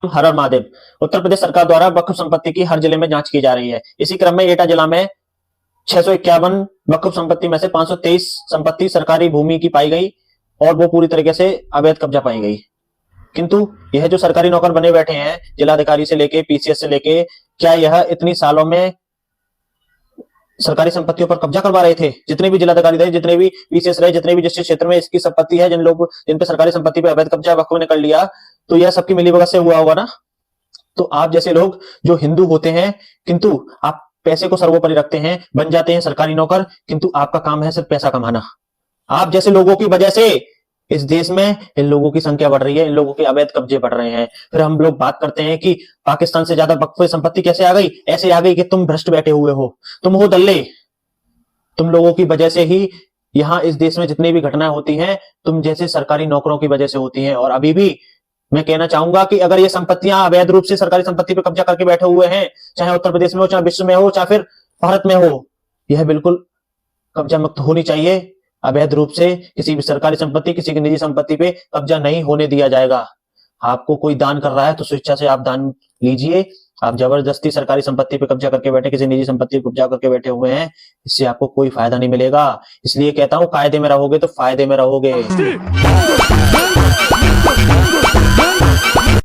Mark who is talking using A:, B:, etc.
A: हर हर महादेव। उत्तर प्रदेश सरकार द्वारा वक्फ संपत्ति की हर जिले में जांच की जा रही है। इसी क्रम में एटा जिला में 651 वक्फ संपत्ति में से 523 संपत्ति सरकारी भूमि की पाई गई और वो पूरी तरीके से अवैध कब्जा पाई गई। किंतु यह जो सरकारी नौकर बने बैठे हैं, जिलाधिकारी से लेके पीसीएस से लेके, क्या यह इतनी सालों में सरकारी संपत्तियों पर कब्जा करवा रहे थे? जितने भी जिलाधिकारी रहे, जितने भी पीसीएस रहे, जितने भी जिस क्षेत्र में इसकी संपत्ति है, जिन पे सरकारी संपत्ति पे अवैध कब्जा वक्फ ने कर लिया, तो यह सबकी मिलीभगत से हुआ होगा ना। तो आप जैसे लोग जो हिंदू होते हैं, किंतु आप पैसे को सर्वोपरि रखते हैं, बन जाते हैं सरकारी नौकर, किंतु आपका काम है सिर्फ पैसा कमाना। आप जैसे लोगों की वजह से इस देश में इन लोगों की संख्या बढ़ रही है, इन लोगों के अवैध कब्जे बढ़ रहे हैं। फिर हम लोग बात करते हैं कि पाकिस्तान से ज्यादा वक्फ संपत्ति कैसे आ गई? ऐसे आ गई कि तुम भ्रष्ट बैठे हुए हो, तुम हो दल्ले। तुम लोगों की वजह से ही यहाँ इस देश में जितनी भी घटनाएं होती हैं, तुम जैसे सरकारी नौकरों की वजह से होती हैं। और अभी भी मैं कहना चाहूंगा कि अगर ये संपत्तियां अवैध रूप से सरकारी संपत्ति पे कब्जा करके बैठे हुए हैं, चाहे उत्तर प्रदेश में हो, चाहे विश्व में हो, चाहे फिर भारत में हो, यह बिल्कुल कब्जा मुक्त होनी चाहिए। अवैध रूप से किसी भी सरकारी संपत्ति, किसी की निजी संपत्ति पे कब्जा नहीं होने दिया जाएगा। आपको कोई दान कर रहा है तो स्वेच्छा से आप दान लीजिए। आप जबरदस्ती सरकारी संपत्ति पे कब्जा करके बैठे, किसी निजी संपत्ति पे कब्जा करके बैठे हुए हैं, इससे आपको कोई फायदा नहीं मिलेगा। इसलिए कहता हूं, कायदे में रहोगे तो फायदे में रहोगे।